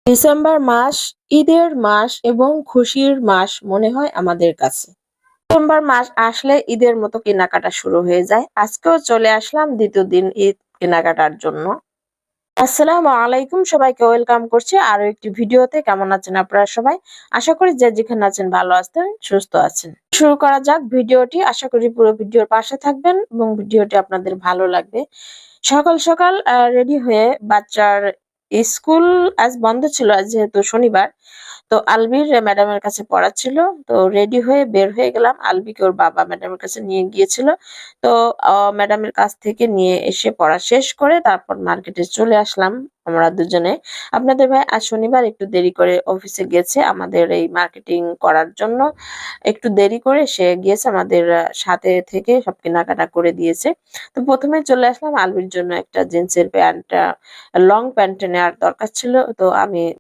December মাস ঈদের মাস এবং খুশির মাস মনে হয় আমাদের কাছে। ডিসেম্বর মাস আসলে ঈদের মতো কেনাকাটা শুরু হয়ে যায়। আজকেও চলে আসলাম দ্বিতীয় দিন ঈদ কেনাকাটার জন্য। আসসালামু আলাইকুম, সবাইকে ওয়েলকাম করছি আরো একটি ভিডিওতে। কেমন আছেন আপনারা সবাই? আশা করি যে যেখানে আছেন ভালো আছেন, সুস্থ আছেন। শুরু করা যাক ভিডিওটি। আশা করি পুরো ভিডিওর পাশে থাকবেন এবং ভিডিওটি আপনাদের ভালো লাগবে। সকাল সকাল রেডি হয়ে বাচ্চার স্কুল আজ বন্ধ ছিল, আজ যেহেতু শনিবার। তো আলবির ম্যাডামের কাছে পড়াচ্ছিল। তো রেডি হয়ে বের হয়ে গেলাম। আলবিকে ওর বাবা ম্যাডামের কাছে নিয়ে গিয়েছিল। তো ম্যাডামের কাছ থেকে নিয়ে এসে পড়া শেষ করে তারপর মার্কেটে চলে আসলাম আমরা দুজনে। আপনাদের ভাই আজ শনিবার একটু দেরি করে অফিসে গেছে আমাদের এই মার্কেটিং করার জন্য। একটু দেরি করে সে গিয়েছে, আমাদের সাথে থেকে সব কেনাকাটা করে দিয়েছে। তো প্রথমে চলে আসলাম আলবির জন্য একটা জিন্সের প্যান্ট, লং প্যান্ট নেওয়ার দরকার ছিল। তো আমি